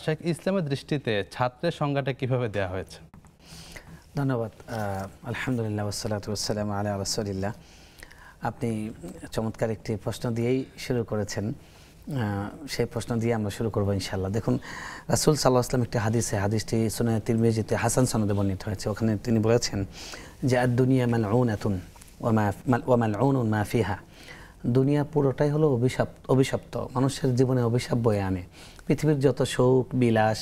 শেখ, ইসলামের দৃষ্টিতে ছাত্রের সংজ্ঞাটা কিভাবে দেওয়া হয়েছে? ধন্যবাদ। আলহামদুলিল্লাহ ওয়াসসালাতু ওয়াসসালামু আলা রাসূলিল্লাহ। আপনি চমৎকার একটি প্রশ্ন দিয়েই শুরু করেছেন। সেই প্রশ্ন দিয়ে আমরা শুরু করবো ইনশাআল্লাহ। দেখুন, রাসূল সাল্লাল্লাহু আলাইহি ওয়াসাল্লাম একটি হাদিসটি সুনানে তিরমিজিতে হাসান সনদে বর্ণিত হয়েছে। ওখানে তিনি বলেছেন যে আদ-দুনিয়া মালউনাতুন ওয়া মালউনুন মা ফিহা। দুনিয়া পুরোটাই হলো অভিশপ্ত, মানুষের জীবনে অভিশাপ বয়ে আনে। পৃথিবীর যত শৌক বিলাস,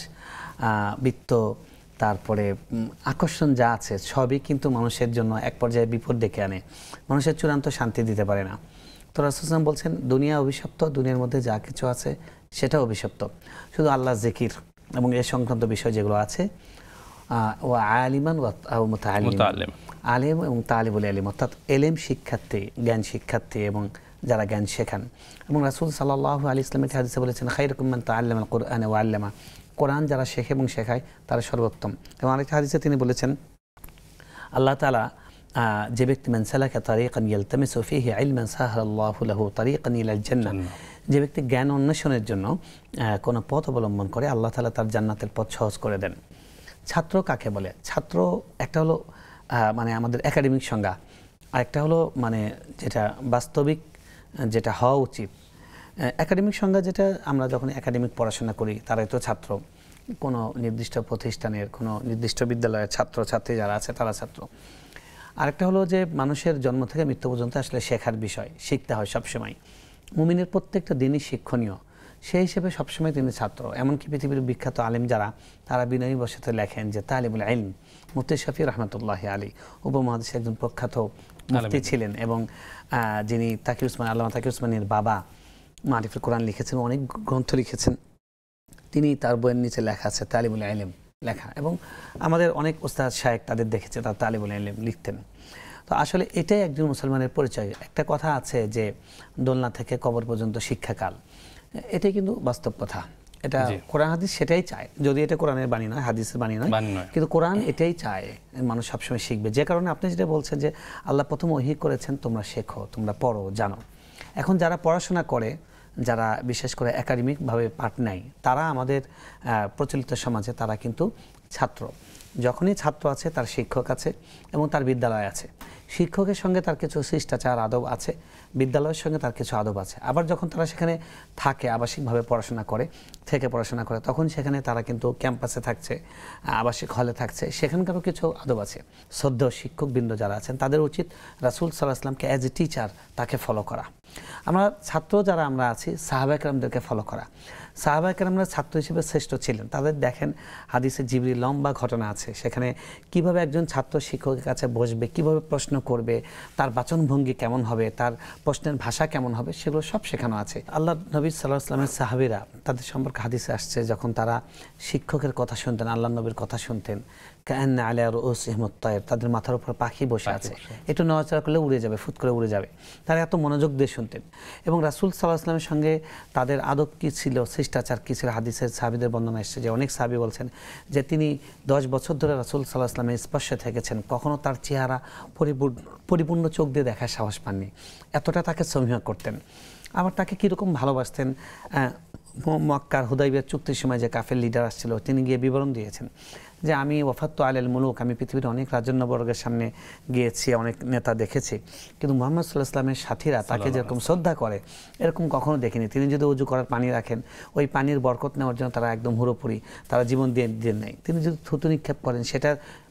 বৃত্ত, তারপরে আকর্ষণ যা আছে সবই কিন্তু মানুষের জন্য এক পর্যায়ে বিপদ ডেকে আনে, মানুষের চূড়ান্ত শান্তি দিতে পারে না। তো রাসূল সাল্লাল্লাহু আলাইহি ওয়াসাল্লাম বলছেন দুনিয়া অভিশপ্ত, দুনিয়ার মধ্যে যা কিছু আছে সেটা অভিশপ্ত। শুধু আল্লাহ জিকির এবং এ সংক্রান্ত বিষয় যেগুলো আছে, ও আলিমান ও মুতাআল্লিম, আলেম এবং তালিবুল ইলম, অর্থাৎ এলেম শিক্ষার্থী, জ্ঞান শিক্ষার্থী এবং যারা জ্ঞান শেখান। এবং রাসূল সাল্লাল্লাহু আলাইহি ওয়াসাল্লাম হাদিসে বলেছেন খায়রুকুম মান তাআল্লামাল কুরআন ওয়া আল্লামা, কোরআন যারা শেখে এবং শেখায় তারা সর্বোত্তম। এবং আরেকটা হাদিসে তিনি বলেছেন আল্লাহ তাআলা যে ব্যক্তি মান সালাকা তারিকান ইয়ালতামিসু ফীহি ইলমান সাহালাল্লাহু লাহু তারিকান ইলাল জান্নাহ, যে ব্যক্তি জ্ঞান অন্বেষণের জন্য কোনো পথ অবলম্বন করে আল্লাহ তাআলা তার জান্নাতের পথ সহজ করে দেন। ছাত্র কাকে বলে? ছাত্র একটা হলো মানে আমাদের একাডেমিক সংজ্ঞা, আর একটা হলো মানে যেটা বাস্তবিক যেটা হওয়া উচিত। একাডেমিক সংজ্ঞা যেটা আমরা যখন একাডেমিক পড়াশোনা করি তারাই তো ছাত্র, কোনো নির্দিষ্ট প্রতিষ্ঠানের কোনো নির্দিষ্ট বিদ্যালয়ের ছাত্রছাত্রী যারা আছে তারা ছাত্র। আরেকটা হলো যে মানুষের জন্ম থেকে মৃত্যু পর্যন্ত আসলে শেখার বিষয়, শিখতে হয় সবসময়। মুমিনের প্রত্যেকটা দিনই শিক্ষণীয়, সেই হিসেবে সবসময় তিনি ছাত্র। এমনকি পৃথিবীর বিখ্যাত আলেম যারা, তারা বিনয়ী বসাতে লেখেন যে তালিবুল ইলম। মুফতি শফি রহমতুল্লাহি আলাইহি উপমহাদেশের একজন প্রখ্যাত মুফতি ছিলেন এবং যিনি আল্লামা তাকি উসমানীর বাবা, মারিফুল কোরআন লিখেছেন, অনেক গ্রন্থ লিখেছেন। তিনি তার বইয়ের নিচে লেখা আছে তালিবুল ইলম লেখা, এবং আমাদের অনেক ওস্তাদ শায়েখ তাদের দেখেছে তার তালিবুল ইলম লিখতেন। তো আসলে এটাই একজন মুসলমানের পরিচয়। একটা কথা আছে যে দোলনা থেকে কবর পর্যন্ত শিক্ষাকাল, এটাই কিন্তু বাস্তব কথা। এটা কোরআন হাদিস সেটাই চায়, যদি এটা কোরআনের বাণী নয়, হাদিসের বাণী নয়, কিন্তু কোরআন এটাই চায় মানুষ সবসময় শিখবে। যে কারণে আপনি যেটা বলছেন যে আল্লাহ প্রথম ওহী করেছেন তোমরা শেখো, তোমরা পড়ো, জানো। এখন যারা পড়াশোনা করে, যারা বিশেষ করে একাডেমিকভাবে পাঠ নেয়, তারা আমাদের প্রচলিত সমাজে তারা কিন্তু ছাত্র। যখনই ছাত্র আছে তার শিক্ষক আছে এবং তার বিদ্যালয় আছে। শিক্ষকের সঙ্গে তার কিছু শিষ্টাচার আদব আছে, বিদ্যালয়ের সঙ্গে তার কিছু আদব আছে। আবার যখন তারা সেখানে থাকে, আবাসিকভাবে পড়াশোনা করে, তখন সেখানে তারা কিন্তু ক্যাম্পাসে থাকছে, আবাসিক হলে থাকছে, সেখানকারও কিছু আদব আছে। শ্রদ্ধেয় শিক্ষকবৃন্দ যারা আছেন তাদের উচিত রাসূল সাল্লাল্লাহু আলাইহি ওয়াসাল্লামকে অ্যাজ এ টিচার তাকে ফলো করা। আমরা ছাত্র যারা আমরা আছি, সাহাবায়ে কেরামদেরকে ফলো করা। সাহাবায়ে কেরামরা ছাত্র হিসেবে শ্রেষ্ঠ ছিলেন। তাদের দেখেন হাদিসে জিবরিল লম্বা ঘটনা আছে, সেখানে কিভাবে একজন ছাত্র শিক্ষকের কাছে বসবে, কিভাবে প্রশ্ন করবে, তার বাচনভঙ্গি কেমন হবে, তার প্রশ্নের ভাষা কেমন হবে, সেগুলো সব শেখানো আছে। আল্লাহ নবী সাল্লাল্লাহু আলাইহি ওয়াসাল্লামের সাহাবীরা, তাদের সম্পর্কে হাদিসে আসছে, যখন তারা শিক্ষকের কথা শুনতেন, আল্লাহ নবীর কথা শুনতেন, কান্না আলা রুউসিহিম আত-তায়র, তাদের মাথার উপর পাখি বসে আছে, একটু নড়াচড়া করলে উড়ে যাবে, ফুট করে উড়ে যাবে। তারা এত মনোযোগ দিয়ে শুনতেন। এবং রাসূল সাল্লাল্লাহু আলাইহি ওয়াসাল্লামের সঙ্গে তাদের আদব কী ছিল, শিষ্টাচার কী ছিল, হাদিসের সাহাবীদের বর্ণনা এসেছে যে অনেক সাহাবী বলছেন যে তিনি 10 বছর ধরে রাসূল সাল্লাল্লাহু আলাইহি ওয়াসাল্লামের স্পর্শে থেকেছেন, কখনো তার চেহারা পরিপূর্ণ চোখ দিয়ে দেখার সাহস পাননি, এতটা তাকে সমীহ করতেন। আবার তাকে কীরকম ভালোবাসতেন, মক্কার হুদাইবিয়া চুক্তির সময় যে কাফের লিডার আসছিল, তিনি গিয়ে বিবরণ দিয়েছেন যে আমি ওয়াফাততু আলাল মুলুক, আমি পৃথিবীর অনেক রাজন্যবর্গের সামনে গিয়েছি, অনেক নেতা দেখেছি, কিন্তু মুহাম্মদ সাল্লাল্লাহু আলাইহি ওয়াসাল্লামের সাথীরা তাকে যেরকম শ্রদ্ধা করে এরকম কখনো দেখিনি। তিনি যদি উজু করার পানি রাখেন, ওই পানির বরকত নেওয়ার জন্য তারা একদম হুড়োপুরি, তারা জীবন দিয়ে নেয়। তিনি যদি থুতু নিক্ষেপ করেন, সেটা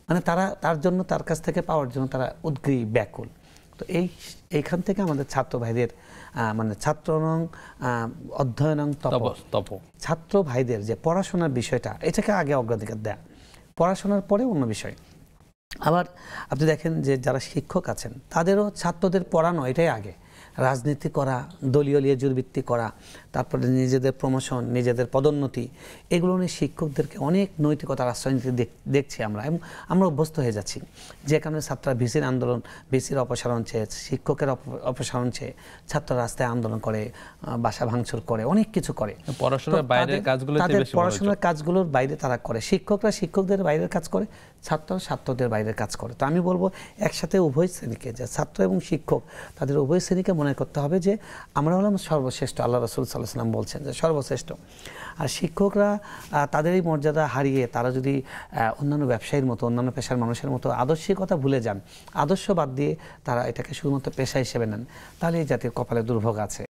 মানে তারা তার জন্য, তার কাছ থেকে পাওয়ার জন্য তারা উদ্গ্রীব, ব্যাকুল। তো এইখান থেকে আমাদের ছাত্র ভাইদের মানে ছাত্রনং অধ্যয়নং তপ, ছাত্র ভাইদের যে পড়াশোনার বিষয়টা, এটাকে আগে অগ্রাধিকার দেয়া, পড়াশোনার পরে অন্য বিষয়। আবার আপনি দেখেন যে যারা শিক্ষক আছেন তাদেরও ছাত্রদের পড়ানো এটাই আগে। রাজনীতি করা, দলীয় লিয়াজুর ভিত্তি করা, তারপরে নিজেদের প্রমোশন, নিজেদের পদোন্নতি, এগুলো নিয়ে শিক্ষকদেরকে অনেক নৈতিকতার আশ্রয় নিতে দেখছি আমরা, এবং আমরা অভ্যস্ত হয়ে যাচ্ছি। যে কারণে ছাত্ররা ভিসির আন্দোলন, ভিসির অপসারণ চেয়ে, শিক্ষকের অপসারণ চেয়ে ছাত্র রাস্তায় আন্দোলন করে, বাসা ভাঙচুর করে, অনেক কিছু করে। পড়াশোনার কাজগুলোর বাইরে তারা করে। শিক্ষকরা শিক্ষকদের বাইরের কাজ করে, ছাত্ররা ছাত্রদের বাইরের কাজ করে। তো আমি বলবো একসাথে উভয় শ্রেণীকে, যে ছাত্র এবং শিক্ষক, তাদের উভয় শ্রেণীকে মনে করতে হবে যে আমরা হলাম সর্বশ্রেষ্ঠ, আল্লাহ রাসূল সাল্লাল্লাহু আলাইহি ওয়াসাল্লাম বলছেন যে সর্বশ্রেষ্ঠ। আর শিক্ষকরা তাদের এই মর্যাদা হারিয়ে তারা যদি অন্যান্য ব্যবসায়ীর মতো, অন্যান্য পেশার মানুষের মতো আদর্শিকতা ভুলে যান, আদর্শ বাদ দিয়ে তারা এটাকে শুধুমাত্র পেশা হিসেবে নেন, তাহলে এই জাতির কপালে দুর্ভোগ আছে।